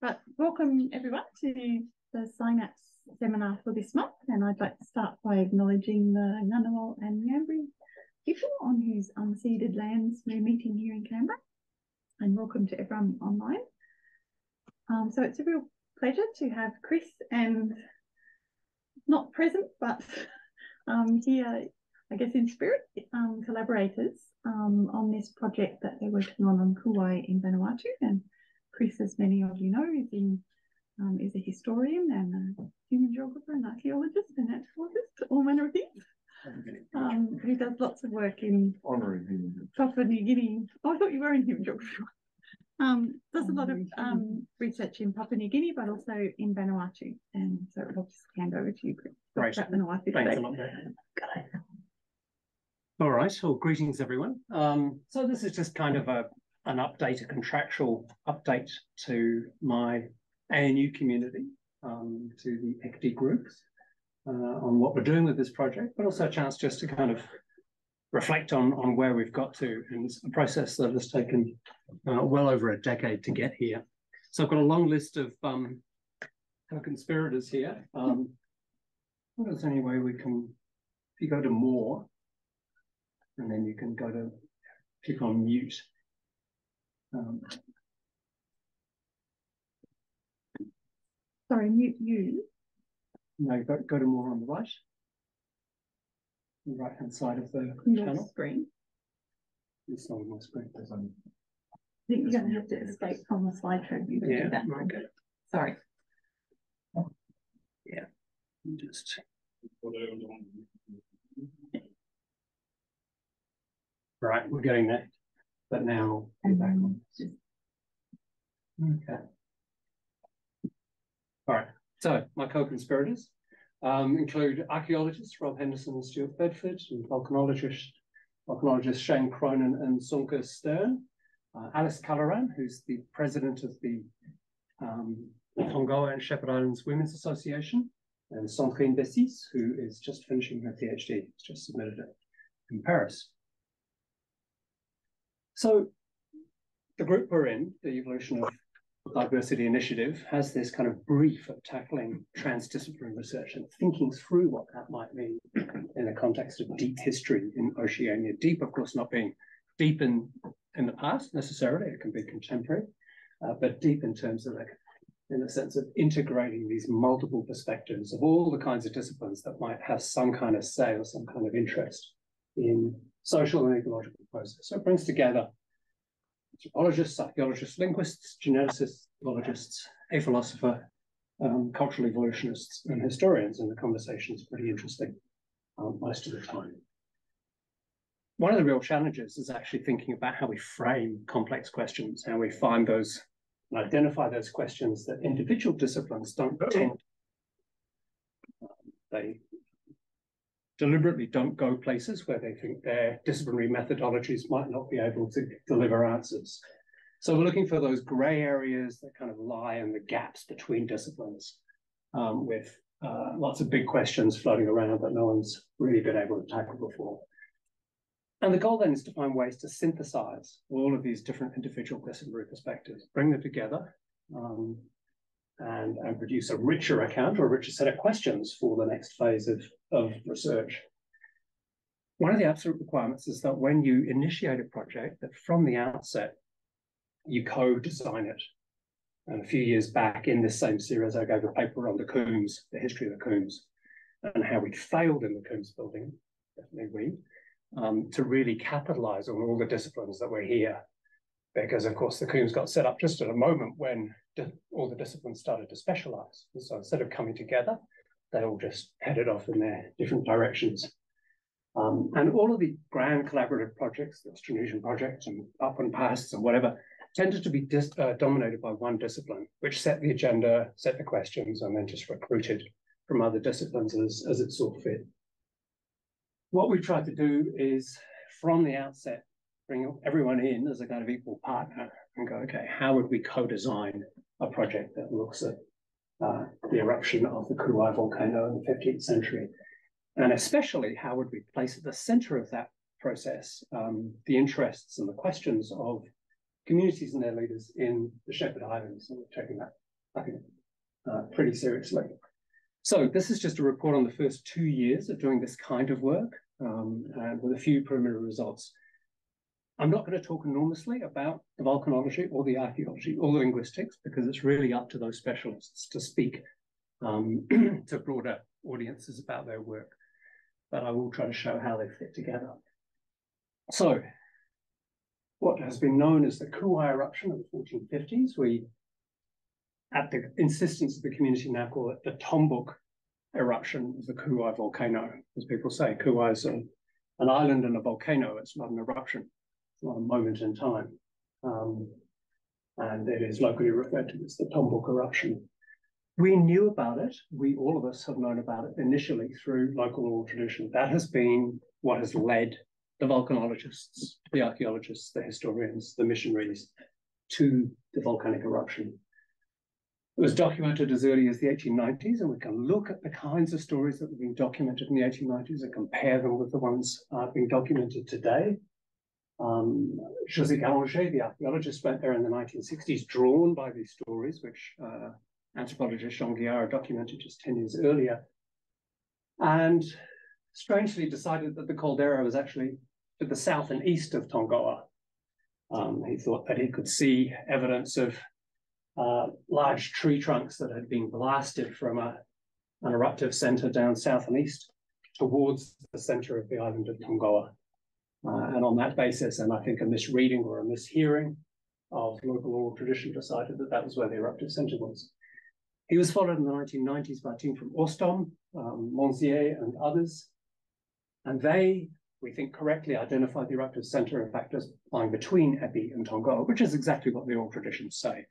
But welcome everyone to the SYNAPSE seminar for this month, and I'd like to start by acknowledging the Ngunnawal and Ngambri people on whose unceded lands we're meeting here in Canberra, and welcome to everyone online. So it's a real pleasure to have Chris and not present, but here, I guess in spirit, collaborators on this project that they're working on Kuwae in Vanuatu. And Chris, as many of you know, is a historian and a human geographer and archaeologist and anthropologist, all manner of things. He does lots of work in Papua New Guinea. Oh, I thought you were in human geography. Does a lot of research in Papua New Guinea, but also in Vanuatu. And so I'll just hand over to you, Chris. Great. Thanks a lot. All right. Well, greetings, everyone. So this is just kind of an update, a contractual update to my ANU community, to the ECD groups on what we're doing with this project, but also a chance just to kind of reflect on where we've got to, and it's a process that has taken well over a decade to get here. So I've got a long list of co-conspirators here. What is any way we can, if you go to more, and then you can go to click on mute. Sorry, mute you. No, go to more on the right. The right-hand side of the channel. Screen. It's not on my screen. I think you're going to have to escape from the slideshow. Yeah, do that. okay. Sorry. Yeah, just. Right, we're getting there. But now we're back on. Okay. All right. So my co-conspirators include archaeologists Rob Henderson and Stuart Bedford, and volcanologist Shane Cronin and Sönke Stern, Alice Kaloran, who's the president of the Tonga and Shepherd Islands Women's Association, and Sönke, who is just finishing her PhD, just submitted it in Paris. So the group we're in, the Evolution of Diversity Initiative, has this kind of brief of tackling transdisciplinary research and thinking through what that might mean in the context of deep history in Oceania. Deep, of course, not being deep in the past necessarily, it can be contemporary, but deep in terms of, like, in the sense of integrating these multiple perspectives of all the kinds of disciplines that might have some kind of say or some kind of interest in social and ecological process. So it brings together anthropologists, archaeologists, linguists, geneticists, biologists, a philosopher, cultural evolutionists, and historians, and the conversation is pretty interesting most of the time. One of the real challenges is actually thinking about how we frame complex questions, how we find those and identify those questions that individual disciplines don't tend. They deliberately don't go places where they think their disciplinary methodologies might not be able to deliver answers. So we're looking for those gray areas that kind of lie in the gaps between disciplines, with lots of big questions floating around that no one's really been able to tackle before. And the goal then is to find ways to synthesize all of these different individual disciplinary perspectives, bring them together, and produce a richer account or a richer set of questions for the next phase of research. One of the absolute requirements is that when you initiate a project, that from the outset, you co-design it. And a few years back in this same series, I gave a paper on the Coombs, the history of the Coombs, and how we failed in the Coombs building, definitely we, to really capitalize on all the disciplines that were here. Because, of course, the Coombs got set up just at a moment when all the disciplines started to specialize. And so instead of coming together, they all just headed off in their different directions. And all of the grand collaborative projects, the Austronesian project and Up and Pasts and whatever, tended to be dominated by one discipline, which set the agenda, set the questions, and then just recruited from other disciplines as it saw fit. What we've tried to do is, from the outset, bring everyone in as a kind of equal partner and go, okay, how would we co-design a project that looks at the eruption of the Kuwae volcano in the 15th century? And especially, how would we place at the center of that process the interests and the questions of communities and their leaders in the Shepherd Islands? And we've taken that I think, pretty seriously. So this is just a report on the first 2 years of doing this kind of work, and with a few preliminary results. I'm not going to talk enormously about the volcanology or the archaeology or the linguistics, because it's really up to those specialists to speak to broader audiences about their work. But I will try to show how they fit together. So, what has been known as the Kuwae eruption of the 1450s, we, at the insistence of the community, now call it the Tombuk eruption of the Kuwae volcano. As people say, Kuwae is an island and a volcano. It's not an eruption. It's not a moment in time. And it is locally referred to as the Tombuk eruption. We knew about it. All of us have known about it initially through local oral tradition. That has been what has led the volcanologists, the archaeologists, the historians, the missionaries to the volcanic eruption. It was documented as early as the 1890s, and we can look at the kinds of stories that were being documented in the 1890s and compare them with the ones being documented today. Geology, the archaeologist, went there in the 1960s, drawn by these stories, which anthropologist Sönke documented just 10 years earlier, and strangely decided that the caldera was actually to the south and east of Tongawa. He thought that he could see evidence of large tree trunks that had been blasted from an eruptive center down south and east towards the center of the island of Tongawa. And on that basis, and I think a misreading or a mishearing of local oral tradition, decided that that was where the eruptive center was. He was followed in the 1990s by a team from Ostom, Monsier, and others. And they, we think, correctly identified the eruptive center, in fact, as lying between Epi and Tongawa, which is exactly what the oral traditions say.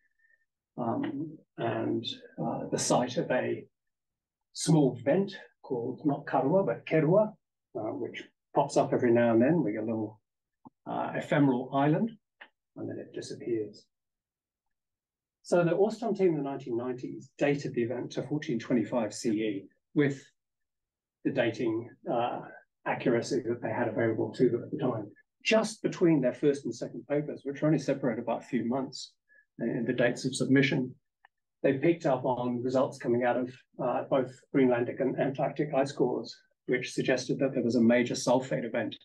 The site of a small vent called not Karua, but Kerua, which pops up every now and then. We get a little ephemeral island, and then it disappears. So the Ostom team in the 1990s dated the event to 1425 CE with the dating accuracy that they had available to them at the time, just between their first and second papers, which are only separated by a few months in the dates of submission. They picked up on results coming out of both Greenlandic and Antarctic ice cores, which suggested that there was a major sulfate event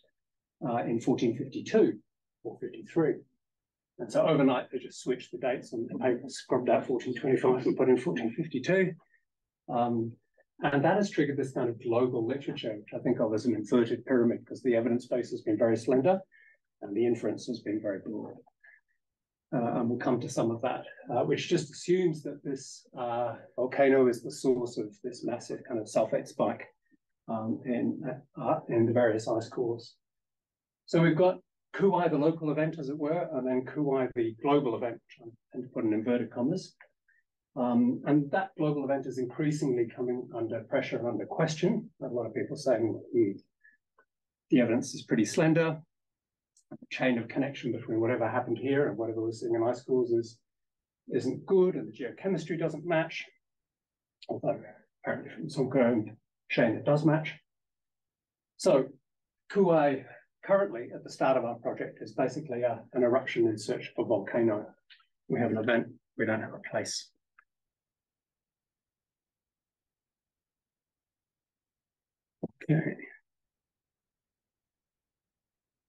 in 1452 or 53. And so overnight, they just switched the dates and the paper scrubbed out 1425 and put in 1452. And that has triggered this kind of global literature, which I think of as an inverted pyramid, because the evidence base has been very slender and the inference has been very broad. And we'll come to some of that, which just assumes that this volcano is the source of this massive kind of sulfate spike in the various ice cores. So we've got Kuwae, the local event, as it were, and then Kuwae, the global event, which I tend to put in inverted commas. And that global event is increasingly coming under pressure and under question. A lot of people saying the evidence is pretty slender. The chain of connection between whatever happened here and whatever we're seeing in ice cores isn't good, and the geochemistry doesn't match. Although apparently from Sönke and Shane it does match. So Kuwae, currently at the start of our project, is basically an eruption in search of a volcano. We have an event, we don't have a place. Okay.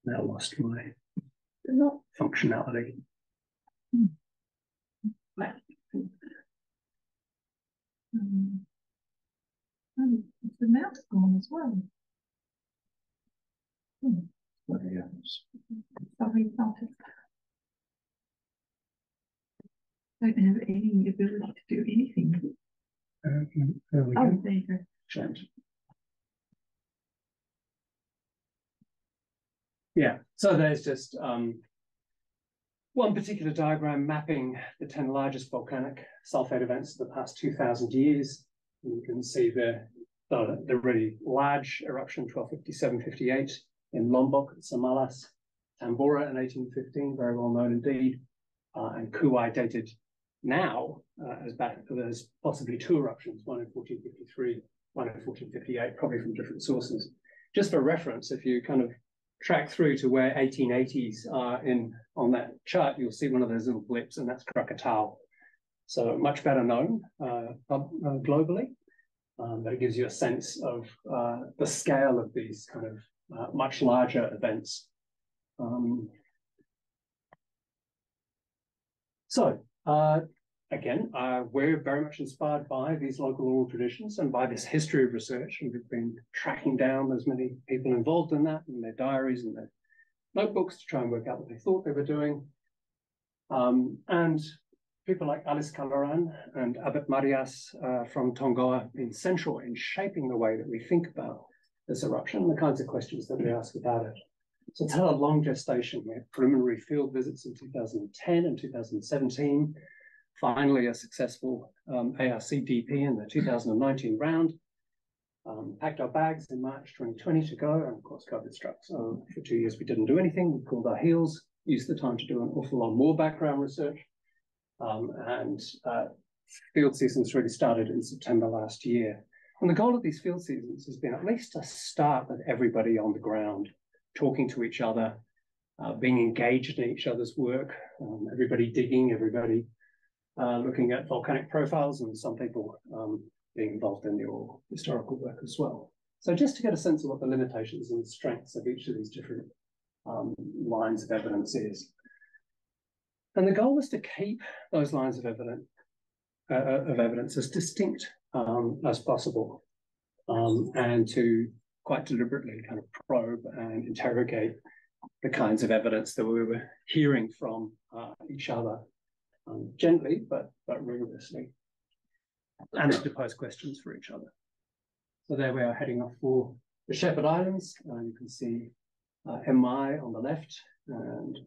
Now lost my functionality. The mount's gone as well. Sorry, don't have any ability to do anything. There we go. Go. There you go. Change. Yeah, so there's just one particular diagram mapping the 10 largest volcanic sulfate events of the past 2,000 years. And you can see the really large eruption, 1257-58 in Lombok, Samalas, Tambora in 1815, very well known indeed, and Kuwae dated now as possibly two eruptions, one in 1453, one in 1458, probably from different sources. Just for reference, if you kind of track through to where 1880s are on that chart, you'll see one of those little blips, and that's Krakatau. so much better known globally. But it gives you a sense of the scale of these kind of much larger events. Again, we're very much inspired by these local oral traditions and by this history of research, and we've been tracking down as many people involved in that and their diaries and their notebooks to try and work out what they thought they were doing. And people like Alice Kaloran and Abet Marias from Tonga have been central in shaping the way that we think about this eruption and the kinds of questions that we ask about it. So it's had a long gestation. We had preliminary field visits in 2010 and 2017, finally a successful ARCDP in the 2019 round. Packed our bags in March 2020 to go, and of course COVID struck. So for 2 years we didn't do anything. We pulled our heels, used the time to do an awful lot more background research. Field seasons really started in September last year. And the goal of these field seasons has been at least to start with everybody on the ground, talking to each other, being engaged in each other's work, everybody digging, everybody looking at volcanic profiles, and some people being involved in the oral historical work as well. So just to get a sense of what the limitations and strengths of each of these different lines of evidence is. And the goal was to keep those lines of evidence as distinct as possible, and to quite deliberately kind of probe and interrogate the kinds of evidence that we were hearing from each other, gently but rigorously, and to pose questions for each other. So there we are heading off for the Shepherd Islands. You can see MI on the left, and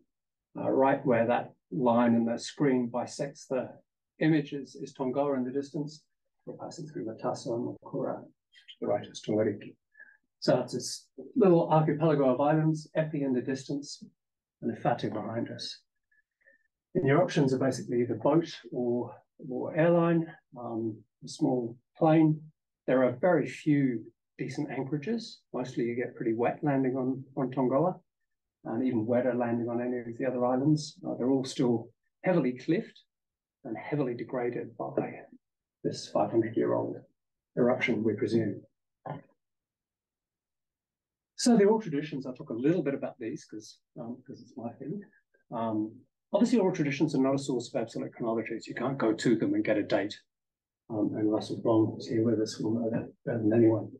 right where that line in the screen bisects the image is Tonga in the distance. We're passing through Matassa and Makura. To the right is Tongariki. So it's this little archipelago of islands, Epi in the distance, and Efate behind us. And your options are basically either boat or airline, a small plane. There are very few decent anchorages. Mostly you get pretty wet landing on Tonga, and even wetter landing on any of the other islands. They're all still heavily cliffed and heavily degraded by this 500-year-old eruption, we presume. So the oral traditions, I'll talk a little bit about these because it's my thing. Obviously, oral traditions are not a source of absolute chronologies. You can't go to them and get a date. And Russell Blom, who's here with us, will know that better than anyone.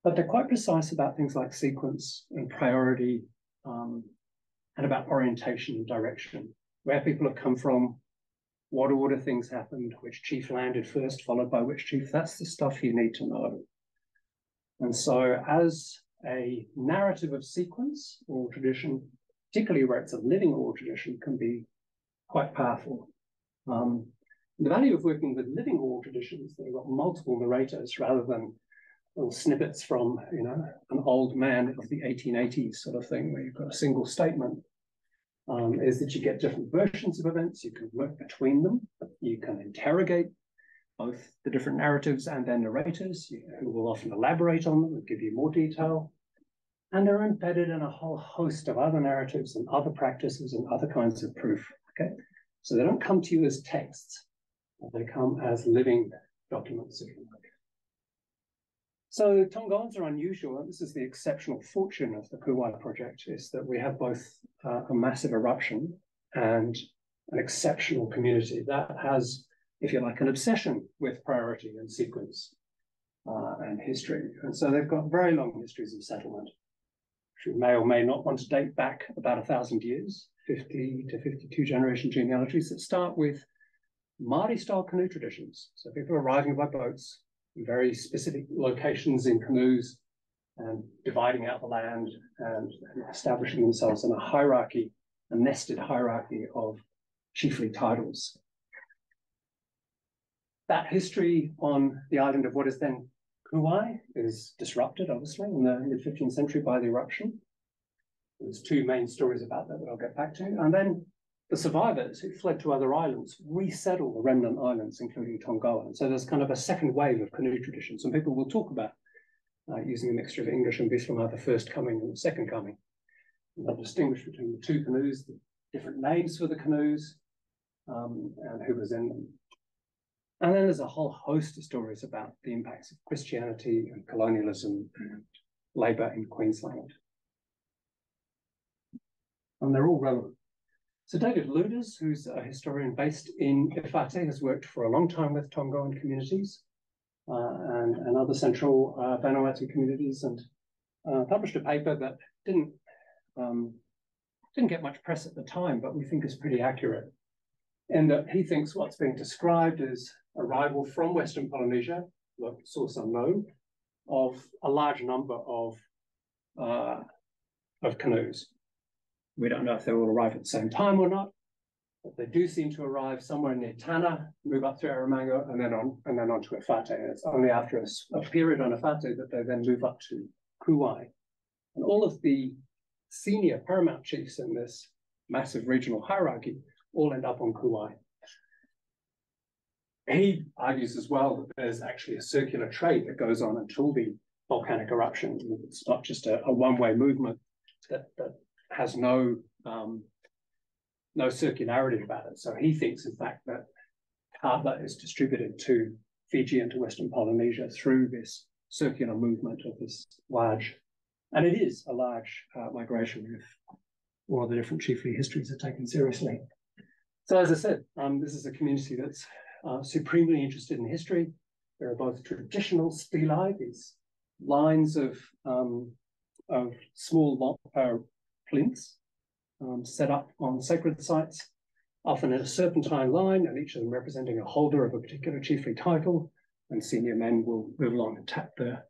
But they're quite precise about things like sequence and priority, and about orientation and direction, where people have come from, what order things happened, which chief landed first, followed by which chief. That's the stuff you need to know. And so as a narrative of sequence, oral tradition, particularly where it's a living oral tradition, can be quite powerful. The value of working with living oral traditions, that you've got multiple narrators rather than little snippets from, an old man of the 1880s sort of thing, where you've got a single statement, is that you get different versions of events. You can work between them. You can interrogate both the different narratives and their narrators, who will often elaborate on them and give you more detail. And they're embedded in a whole host of other narratives and other practices and other kinds of proof. Okay, so they don't come to you as texts. They come as living documents, if you like. So Tongans are unusual. This is the exceptional fortune of the Kuwae Project, is that we have both a massive eruption and an exceptional community that has, if you like, an obsession with priority and sequence and history. And so they've got very long histories of settlement, which we may or may not want to date back about 1,000 years, 50 to 52 generation genealogies that start with Māori-style canoe traditions. So people arriving by boats in very specific locations in canoes and dividing out the land and establishing themselves in a hierarchy, a nested hierarchy of chiefly titles. That history on the island of what is then Kuwae is disrupted, obviously, in the mid-15th century by the eruption. There's two main stories about that I'll get back to. And then the survivors who fled to other islands resettle the remnant islands, including Tonga. And so there's kind of a second wave of canoe traditions, and people will talk about using a mixture of English and Bismarck, the first coming and the second coming. And they'll distinguish between the two canoes, the different names for the canoes, and who was in them. And then there's a whole host of stories about the impacts of Christianity and colonialism and labour in Queensland. And they're all relevant. So David Luders, who's a historian based in Efate, has worked for a long time with Tongoan communities and other central Vanuatu communities, and published a paper that didn't get much press at the time, but we think is pretty accurate. And that he thinks what's being described is arrival from Western Polynesia, the source unknown, of a large number of canoes. We don't know if they will arrive at the same time or not, but they do seem to arrive somewhere near Tanna, move up through Erromango, and then on to Efate. And it's only after a period on Efate that they then move up to Kuwae. And all of the senior paramount chiefs in this massive regional hierarchy all end up on Kuwae. He argues as well that there's actually a circular trade that goes on until the volcanic eruption. It's not just a one-way movement that has no circularity about it. So he thinks, in fact, that kaba is distributed to Fiji and to Western Polynesia through this circular movement of this large, and it is a large migration if all of the different chiefly histories are taken seriously. So as I said, this is a community that's supremely interested in history. There are both traditional stelae, these lines of small plinths set up on sacred sites, often in a serpentine line, and each of them representing a holder of a particular chiefly title. And senior men will move along and tap the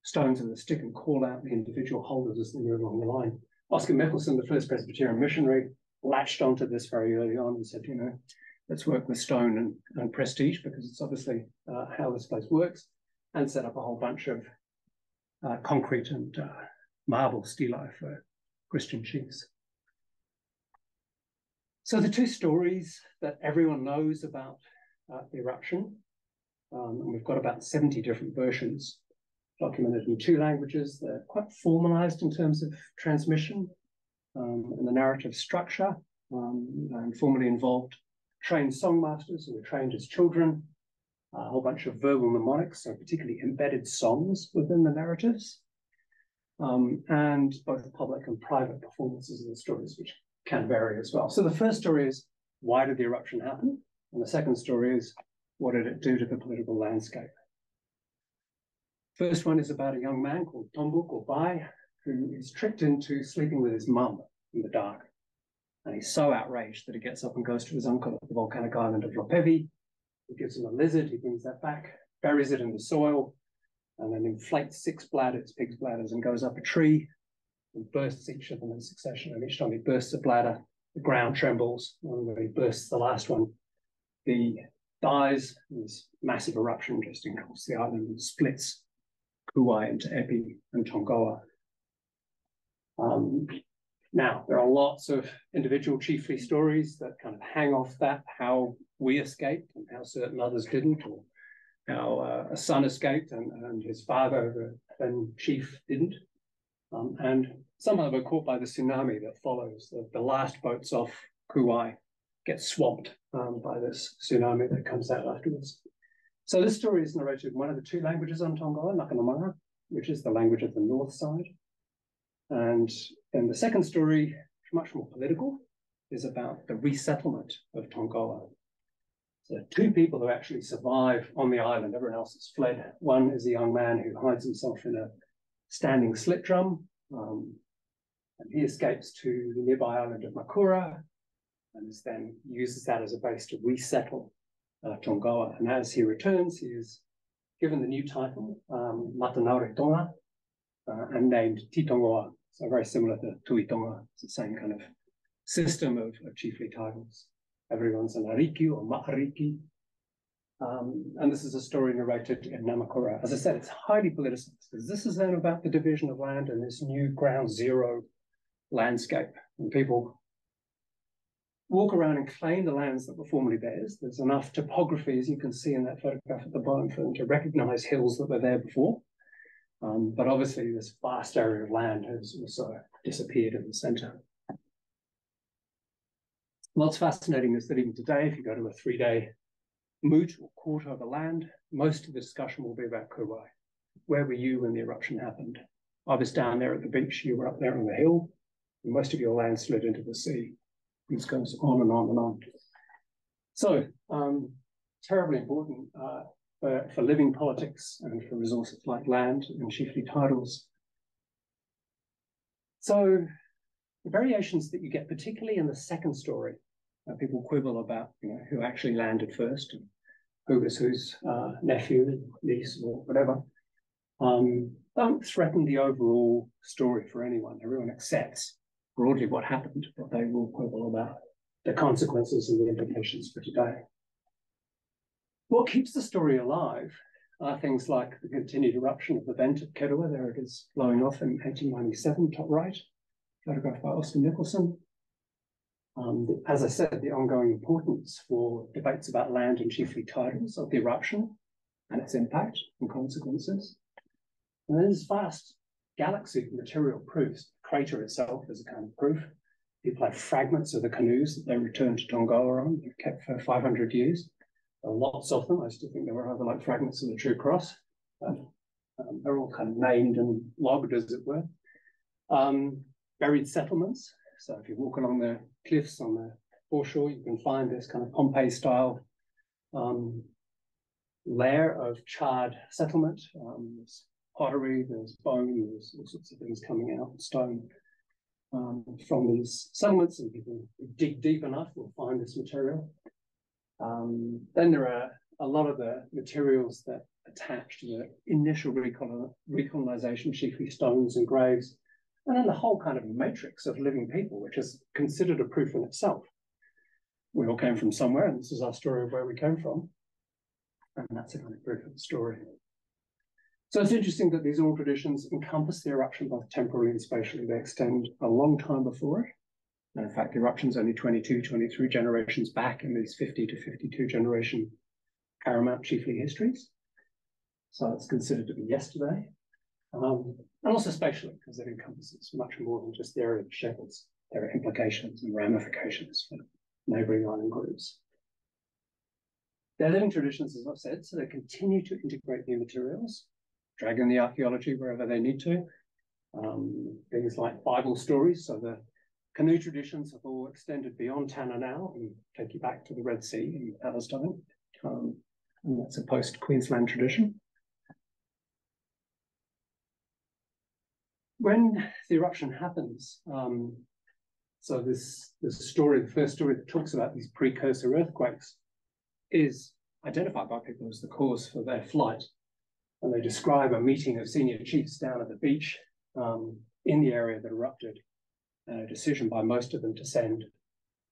stones with a stick and call out the individual holders as they move along the line. Oscar Michelson, the first Presbyterian missionary, latched onto this very early on and said, you know, let's work with stone and prestige, because it's obviously how this place works, and set up a whole bunch of concrete and marble stelae for Christian chiefs. So the two stories that everyone knows about the eruption, and we've got about 70 different versions documented in 2 languages. They're quite formalized in terms of transmission and the narrative structure, and formally involved trained songmasters who were trained as children, a whole bunch of verbal mnemonics, so particularly embedded songs within the narratives, and both public and private performances of the stories, which can vary as well. So the first story is, why did the eruption happen? And the second story is, what did it do to the political landscape? First one is about a young man called Tombuk Eruption, who is tricked into sleeping with his mum in the dark. And he's so outraged that he gets up and goes to his uncle at the volcanic island of Lopevi. He gives him a lizard, he brings that back, buries it in the soil, and then inflates 6 bladders, pig's bladders, and goes up a tree and bursts each of them in succession. And each time he bursts a bladder, the ground trembles. And when he bursts the last one, he dies. This massive eruption just engulfs the island and splits Kuwae into Epi and Tongoa. Now, there are lots of individual chiefly stories that kind of hang off that, how we escaped and how certain others didn't, or how a son escaped and his father, the then chief, didn't. And some of them are caught by the tsunami that follows. The last boats off Kuwae get swamped by this tsunami that comes out afterwards. So this story is narrated in one of the 2 languages on Tongoa, Nakanamanga, which is the language of the north side. And then the second story, much more political, is about the resettlement of Tongoa. So 2 people who actually survive on the island, everyone else has fled. One is a young man who hides himself in a standing slit drum, and he escapes to the nearby island of Makura, and then uses that as a base to resettle Tongoa. And as he returns, he is given the new title, Matanaure Tonga, and named Titongoa. So very similar to Tuitonga. It's the same kind of system of chiefly titles. Everyone's an ariki or mahariki. And this is a story narrated in Namakura. As I said, it's highly politicized, because this is then about the division of land and this new ground zero landscape. And people walk around and claim the lands that were formerly theirs. There's enough topography, as you can see in that photograph at the bottom, for them to recognize hills that were there before. But obviously this vast area of land has also disappeared in the center. What's fascinating is that even today, if you go to a 3-day moot or court over land, most of the discussion will be about Kuwae. Where were you when the eruption happened? I was down there at the beach, you were up there on the hill, and most of your land slid into the sea. This goes on and on and on. So, terribly important for living politics and for resources like land and chiefly titles. So, the variations that you get, particularly in the second story, people quibble about who actually landed first and who was whose nephew, niece, or whatever. Don't threaten the overall story for anyone. Everyone accepts broadly what happened, but they will quibble about the consequences and the implications for today. What keeps the story alive are things like the continued eruption of the vent at Kuwae. There it is, blowing off in 1897, top right, photographed by Oscar Nicholson. As I said, the ongoing importance for debates about land and chiefly titles of the eruption and its impact and consequences. And then this vast galaxy of material proofs. The crater itself is a kind of proof. People have fragments of the canoes that they returned to Tongawa on, they've kept for 500 years. There are lots of them. I still think there were other like fragments of the True Cross. They're all kind of named and logged, as it were. Buried settlements. So if you walk along the cliffs on the foreshore, you can find this kind of Pompeii-style layer of charred settlement. There's pottery, there's bone, there's all sorts of things coming out, stone, from these settlements, and people who dig deep enough will find this material. Then there are a lot of the materials that attach to the initial recolonization, chiefly stones and graves, and then the whole kind of matrix of living people, which is considered a proof in itself. We all came from somewhere, and this is our story of where we came from. And that's a kind of proof of the story. So it's interesting that these oral traditions encompass the eruption both temporally and spatially. They extend a long time before it. And in fact, the eruption's only 22, 23 generations back in these 50 to 52 generation paramount chiefly histories. So it's considered to be yesterday. And also spatially, because it encompasses much more than just the area of shepherds. There are implications and ramifications for neighboring island groups. They're living traditions, as I've said, so they continue to integrate new materials, drag in the archaeology wherever they need to. Things like Bible stories, so the canoe traditions have all extended beyond Tanna now and take you back to the Red Sea in Palestine. And that's a post-Queensland tradition. When the eruption happens, so this story, the first story that talks about these precursor earthquakes, is identified by people as the cause for their flight. And they describe a meeting of senior chiefs down at the beach in the area that erupted, and a decision by most of them to send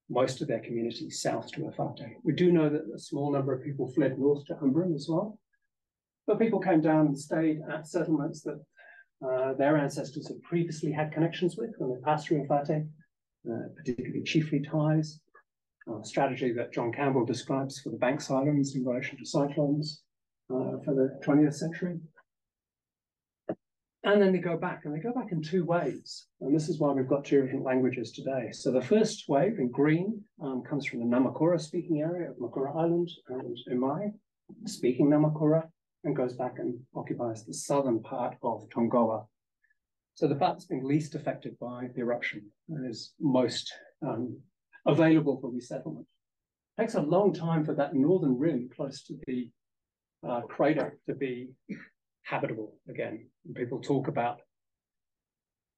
most of their community south to Efate. We do know that a small number of people fled north to Umbrim as well, but people came down and stayed at settlements that their ancestors had previously had connections with when they passed through Efate, particularly chiefly ties, strategy that John Campbell describes for the Banks Islands in relation to cyclones for the 20th century. And then they go back, and they go back in two waves. And this is why we've got two different languages today. So the first wave in green comes from the Namakura speaking area of Makura Island and Umai, speaking Namakura, and goes back and occupies the southern part of Tongawa. So the part that's been least affected by the eruption and is most available for resettlement. It takes a long time for that northern rim close to the crater to be habitable again. And people talk about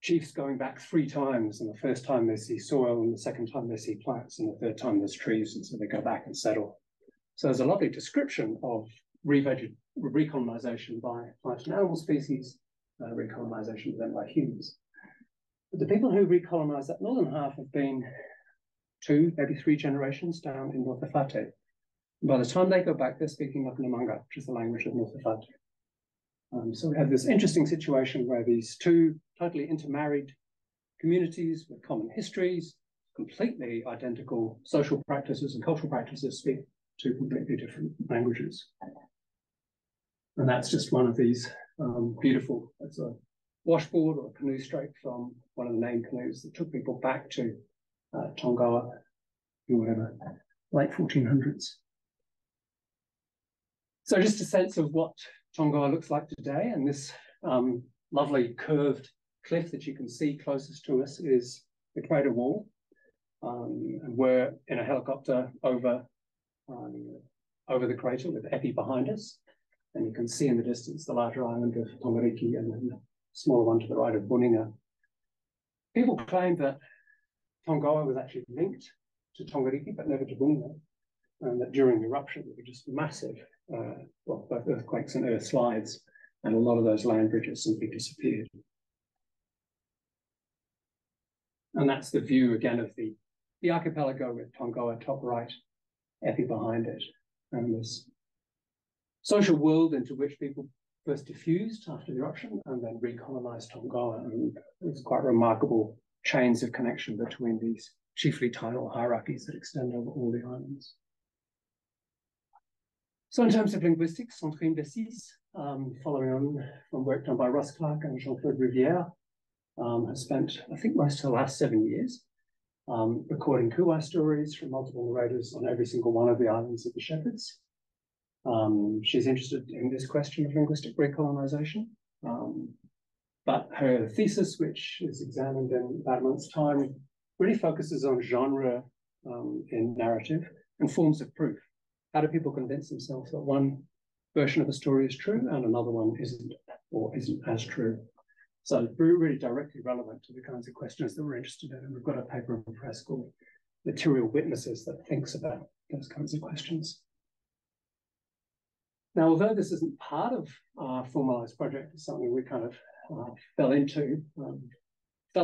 chiefs going back 3 times, and the first time they see soil, and the second time they see plants, and the third time there's trees, and so they go back and settle. So there's a lovely description of recolonization by plant and animal species, recolonization then by humans. But the people who recolonize that northern half have been 2, maybe 3 generations down in North Efate. By the time they go back, they're speaking Namanga, which is the language of North Efate. So we have this interesting situation where these 2 totally intermarried communities with common histories, completely identical social practices and cultural practices, speak 2 completely different languages. And that's just one of these beautiful, it's a washboard or a canoe straight from one of the named canoes that took people back to Tongawa in whatever, late 1400s. So just a sense of what Tongawa looks like today, and this lovely curved cliff that you can see closest to us is the crater wall. And we're in a helicopter over the crater with Epi behind us. And you can see in the distance the larger island of Tongariki and then the smaller one to the right of Buninga. People claim that Tongawa was actually linked to Tongariki, but never to Buninga, and that during the eruption there were just massive, both earthquakes and earth slides, and a lot of those land bridges simply disappeared. And that's the view again of the archipelago with Tongawa top right, Epi behind it, and this social world into which people first diffused after the eruption and then recolonized Tongawa. And it's quite remarkable chains of connection between these chiefly tidal hierarchies that extend over all the islands. So in terms of linguistics, Centre Indécis, following on from work done by Ross Clark and Jean-Claude Rivière, has spent, I think, most of the last 7 years recording Kuwae stories from multiple narrators on every single one of the islands of the Shepherds. She's interested in this question of linguistic recolonization, but her thesis, which is examined in about a month's time, really focuses on genre in narrative and forms of proof. How do people convince themselves that one version of a story is true and another one isn't, or isn't as true? So really directly relevant to the kinds of questions that we're interested in. And we've got a paper in the press called Material Witnesses that thinks about those kinds of questions. Now, although this isn't part of our formalized project, it's something we kind of fell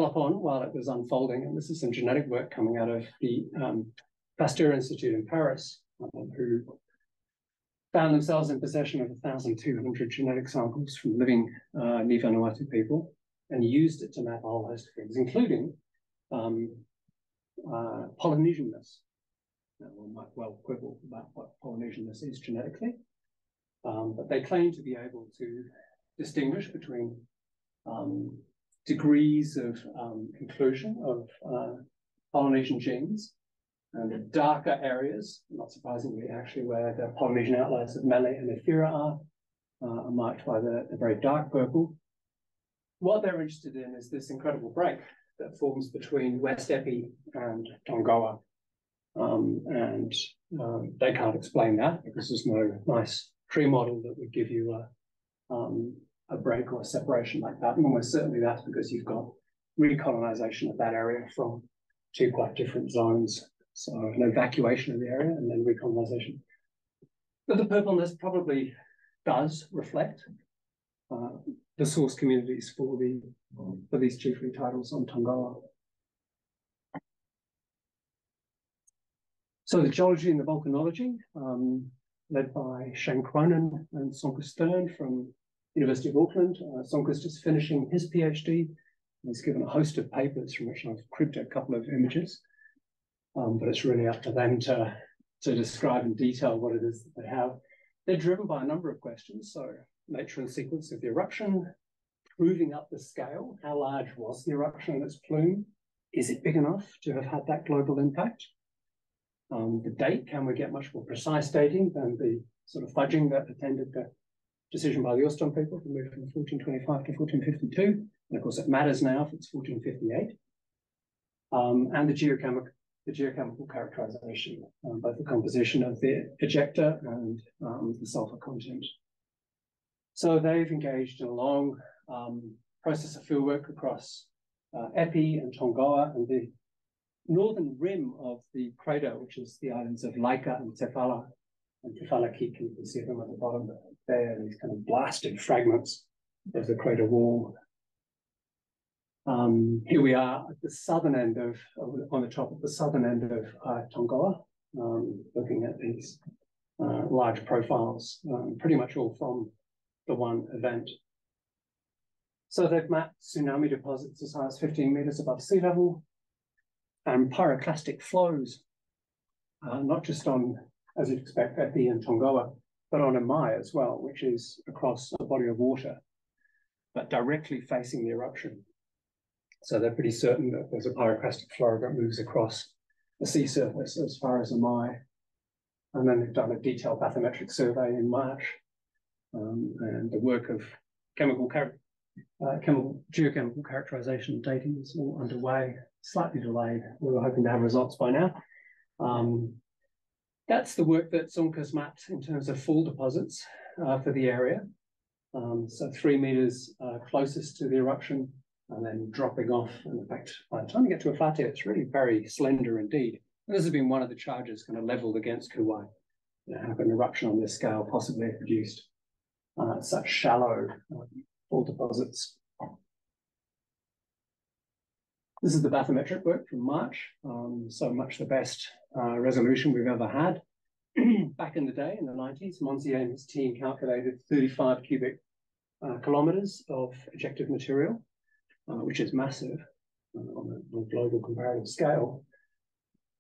upon while it was unfolding. And this is some genetic work coming out of the Pasteur Institute in Paris, who found themselves in possession of 1,200 genetic samples from living Ni Vanuatu people and used it to map a whole host of things, including Polynesianness. Now, one might well quibble about what Polynesianness is genetically, but they claim to be able to distinguish between degrees of inclusion of Polynesian genes and the darker areas, not surprisingly, actually, where the Polynesian outliers of Malay and Ephyra are marked by the very dark purple. What they're interested in is this incredible break that forms between West Epi and Tongawa. They can't explain that because there's no nice tree model that would give you a break or a separation like that. And almost certainly that's because you've got recolonization of that area from two quite different zones. So an evacuation of the area and then recolonization. But the purpleness probably does reflect the source communities for these chiefly titles on Tongawa. So the geology and the volcanology, led by Shane Cronin and Sönke from University of Auckland. Sönke's just finishing his PhD. He's given a host of papers from which I've cribbed a couple of images. But it's really up to them to describe in detail what it is that they have. They're driven by a number of questions. So nature and sequence of the eruption, proving up the scale. How large was the eruption and its plume? Is it big enough to have had that global impact? The date, can we get much more precise dating than the sort of fudging that attended the decision by the Austin people to move from 1425 to 1452? And of course, it matters now if it's 1458. And the geochemical characterization, both the composition of the ejecta and the sulfur content. So they've engaged in a long process of fieldwork across Epi and Tongawa and the northern rim of the crater, which is the islands of Laika and Tefala. And Tefala Keek, you can see them at the bottom there, these kind of blasted fragments of the crater wall. Here we are at the southern end on the top of the southern end of Tongawa, looking at these large profiles, pretty much all from the one event. So they've mapped tsunami deposits as high as 15 meters above sea level and pyroclastic flows, not just on, as you'd expect, Epi and Tongawa, but on Amai as well, which is across a body of water, but directly facing the eruption. So they're pretty certain that there's a pyroclastic flow that moves across the sea surface as far as Amai. And then they've done a detailed bathymetric survey in March. And the work of geochemical characterization and dating is all underway, slightly delayed. We were hoping to have results by now. That's the work that Sönke's mapped in terms of fall deposits for the area. So 3 meters closest to the eruption and then dropping off. And in fact, by the time you get to Afate, it's really very slender indeed. And this has been one of the charges kind of leveled against Kuwae. How can an eruption on this scale possibly have produced such shallow fall deposits? This is the bathymetric work from March. So much the best resolution we've ever had. Back in the day, in the 90s, Monsieur and his team calculated 35 cubic kilometers of ejected material, which is massive on a global comparative scale.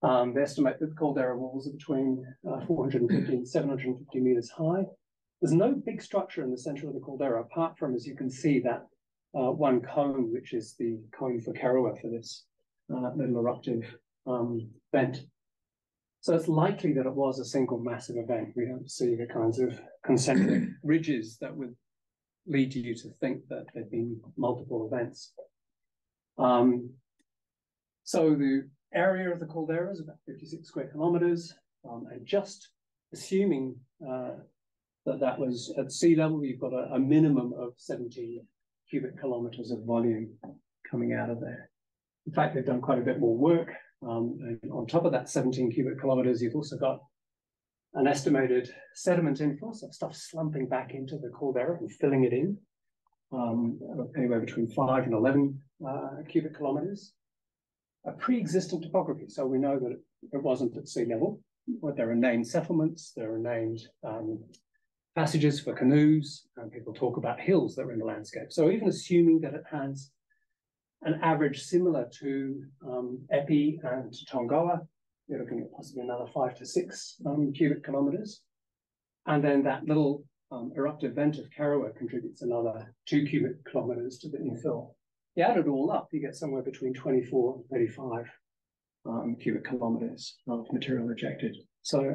They estimate that the caldera walls are between 450 and 750 meters high. There's no big structure in the center of the caldera, apart from, as you can see, that one cone, which is the cone for Kuwae for this little eruptive vent. So it's likely that it was a single massive event. We don't see the kinds of concentric ridges that would lead you to think that there'd been multiple events. So the area of the caldera is about 56 square kilometers, and just assuming that was at sea level, you've got a minimum of 17 cubic kilometers of volume coming out of there. In fact, they've done quite a bit more work. And on top of that 17 cubic kilometers, you've also got an estimated sediment inflow, so stuff slumping back into the caldera and filling it in, anywhere between 5 and 11 cubic kilometers. A pre-existent topography, so we know that it wasn't at sea level, but there are named settlements, there are named passages for canoes, and people talk about hills that are in the landscape. So even assuming that it has an average similar to Epi and Tongoa, you're looking at possibly another 5 to 6 cubic kilometers. And then that little eruptive vent of Kuwae contributes another 2 cubic kilometers to the infill. You add it all up, you get somewhere between 24 and 35 cubic kilometers of material ejected. So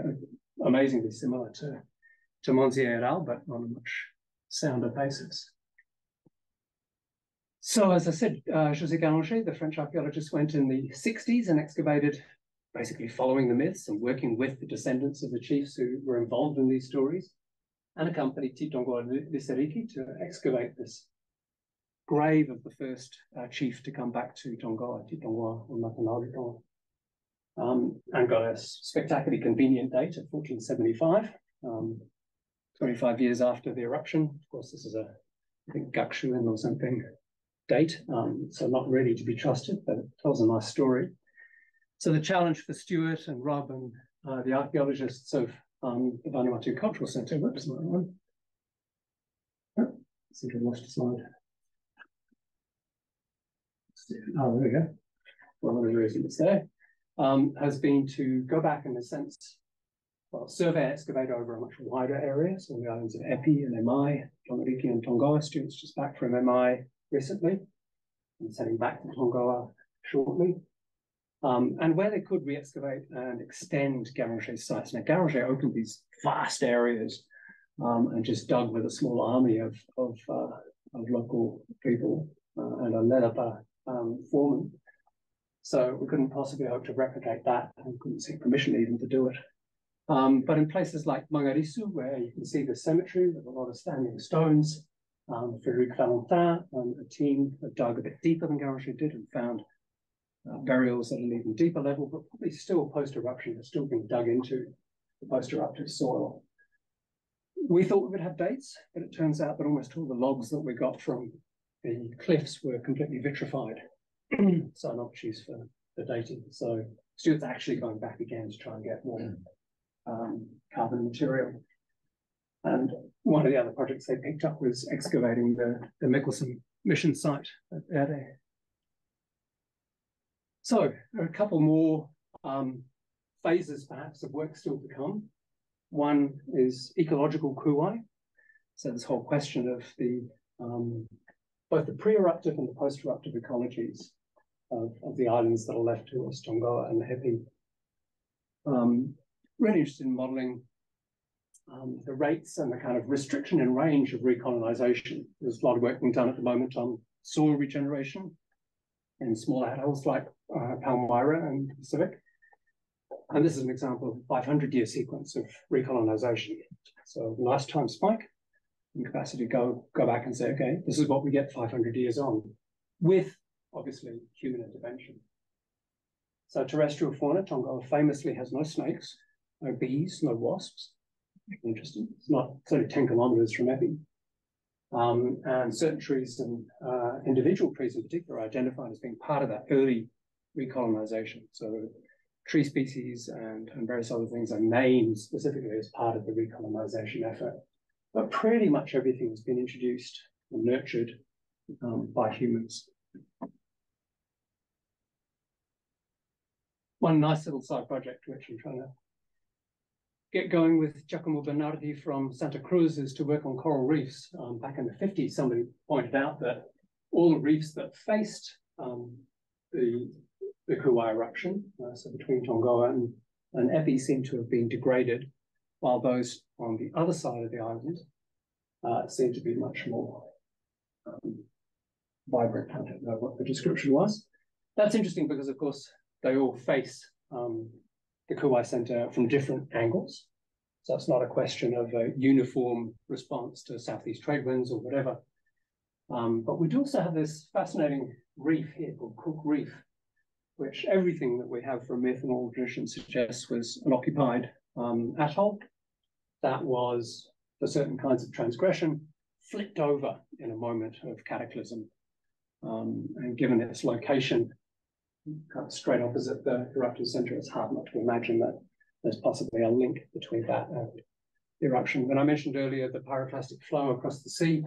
amazingly similar to Monsieur et al., but on a much sounder basis. So as I said, José Garanger, the French archaeologist, went in the 60s and excavated, basically following the myths and working with the descendants of the chiefs who were involved in these stories, and accompanied Titongoa Liseriki to excavate this grave of the first chief to come back to Tongoa, Titongoa or Matanaulitonga, and got a spectacularly convenient date of 1475, 25 years after the eruption. Of course, this is I think Gakshuin or something date, so not really to be trusted, but it tells a nice story. So the challenge for Stuart and Rob and the archaeologists of the Vanuatu Cultural Centre, whoops, my one. Oh, I think I lost a slide. Oh, there we go. One of the reasons it's there has been to go back in a sense, well, survey excavate over a much wider area. So the islands of Epi and MI, Tongariki and Tongoa. Students just back from MI recently and heading back to Tongoa shortly. And where they could re-excavate and extend Garanger's sites. Now, Garanger opened these vast areas and just dug with a small army of local people and a Leatherpa foreman. So we couldn't possibly hope to replicate that, and couldn't seek permission even to do it. But in places like Mangarisu, where you can see the cemetery with a lot of standing stones, Frédéric Valentin and a team have dug a bit deeper than Garanger did and found burials at an even deeper level, but probably still post-eruption, are still being dug into the post-eruptive soil. We thought we would have dates, but it turns out that almost all the logs that we got from the cliffs were completely vitrified. So not used for the dating. So Stuart's actually going back again to try and get more carbon material. And one of the other projects they picked up was excavating the Mickelson mission site at Erde. So there are a couple more phases, perhaps, of work still to come. One is ecological Kuwae. So this whole question of the both the pre-eruptive and the post-eruptive ecologies of the islands that are left to us, Tongoa and Hepi. really interested in modeling the rates and the kind of restriction and range of recolonization. There's a lot of work being done at the moment on soil regeneration in small atolls like Palmyra and the Pacific. And this is an example of a 500-year sequence of recolonization. So nice time spike and capacity go back and say, okay, this is what we get 500 years on, with obviously human intervention. So terrestrial fauna, Tonga famously has no snakes, no bees, no wasps. Interesting. It's only 10 kilometers from Epi. And certain trees and individual trees in particular are identified as being part of that early recolonization. So tree species and various other things are named specifically as part of the recolonization effort. But pretty much everything has been introduced and nurtured by humans. One nice little side project which I'm trying to get going with Giacomo Bernardi from Santa Cruz is to work on coral reefs. Back in the 50s, somebody pointed out that all the reefs that faced the Kuwae eruption, so between Tonga and Epi, seem to have been degraded, while those on the other side of the island seem to be much more vibrant. I don't know what the description was. That's interesting because, of course, they all face the Kuwae Center from different angles. So it's not a question of a uniform response to southeast trade winds or whatever. But we do also have this fascinating reef here called Cook Reef, which everything that we have from myth and oral tradition suggests was an occupied atoll that was, for certain kinds of transgression, flipped over in a moment of cataclysm. And given its location, kind of straight opposite the eruptive center, it's hard not to imagine that there's possibly a link between that and the eruption. When I mentioned earlier the pyroclastic flow across the sea,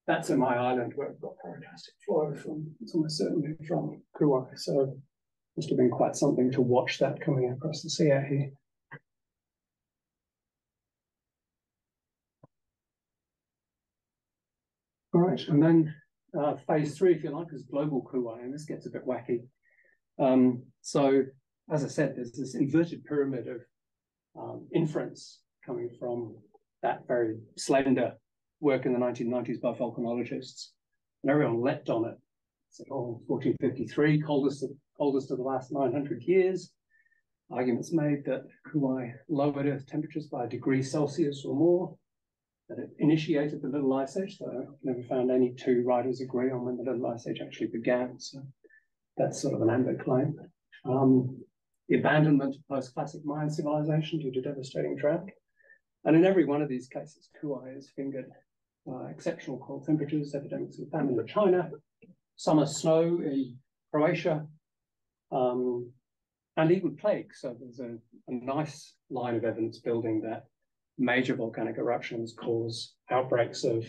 that's in my island where we've got pyroclastic flow from, it's almost certainly from Kuwae. So it must have been quite something to watch that coming across the sea out here. All right, and then phase 3, if you like, is global Kuwae, and this gets a bit wacky. So, as I said, there's this inverted pyramid of inference coming from that very slender work in the 1990s by volcanologists. And everyone leapt on it. Said, oh, 1453, coldest of the last 900 years. Arguments made that Kuwae lowered Earth temperatures by 1 degree Celsius or more, that it initiated the Little Ice Age. So I've never found any two writers agree on when the Little Ice Age actually began. So that's sort of an ambit claim. The abandonment of post-classic Mayan civilization due to devastating drought. And in every one of these cases, Kuwae is fingered exceptional cold temperatures, epidemics of famine in China, summer snow in Croatia, and even plague. So there's a nice line of evidence building that major volcanic eruptions cause outbreaks of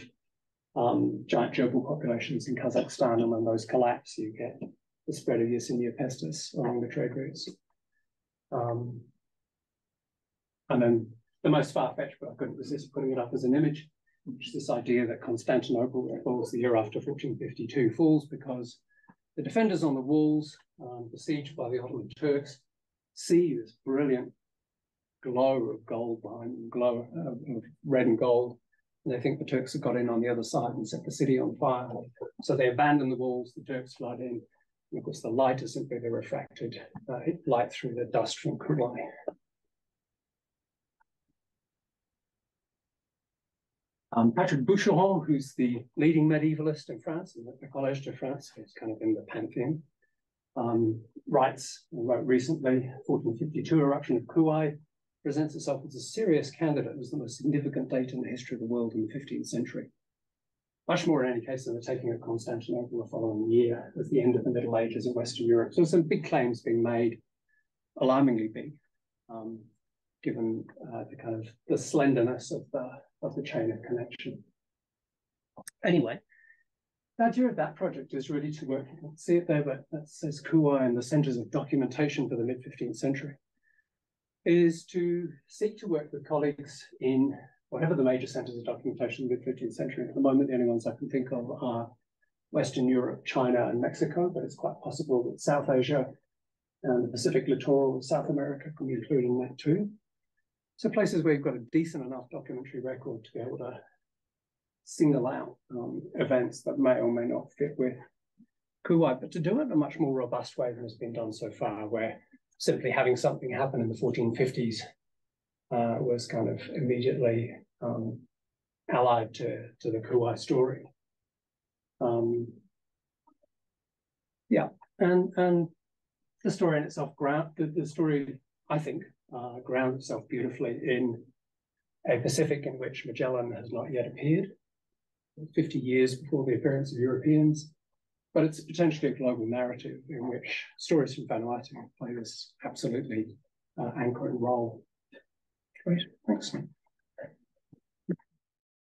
giant gerbil populations in Kazakhstan, and when those collapse, you get the spread of Yersinia pestis along the trade routes. And then the most far-fetched, but I couldn't resist putting it up as an image, which is this idea that Constantinople, where it falls the year after 1452, falls because the defenders on the walls, besieged by the Ottoman Turks, see this brilliant glow of gold behind them, glow of red and gold. And they think the Turks have got in on the other side and set the city on fire. So they abandon the walls, the Turks flood in. And of course, the light is simply the refracted light through the dust from Kuwae. Patrick Boucheron, who's the leading medievalist in France, in the Collège de France, who's kind of in the pantheon, wrote recently, 1452 eruption of Kuwae, presents itself as a serious candidate as the most significant date in the history of the world in the 15th century. Much more in any case than the taking of Constantinople the following year as the end of the Middle Ages in Western Europe. So some big claims being made, alarmingly big, given the kind of the slenderness of the chain of connection. Anyway, the idea of that project is really to work, you can see it there, but that says Kuwae and the centers of documentation for the mid-15th century, is to seek to work with colleagues in whatever the major centers of documentation in the mid-15th century. At the moment, the only ones I can think of are Western Europe, China, and Mexico, but it's quite possible that South Asia and the Pacific littoral of South America can be included in that too. So places where you've got a decent enough documentary record to be able to single out events that may or may not fit with Kuwae, but to do it in a much more robust way than has been done so far, where simply having something happen in the 1450s was kind of immediately allied to the Kuwae story. And the story in itself, the story, I think, grounds itself beautifully in a Pacific in which Magellan has not yet appeared, 50 years before the appearance of Europeans, but it's potentially a global narrative in which stories from Vanuatu play this absolutely anchoring role. Great, thanks.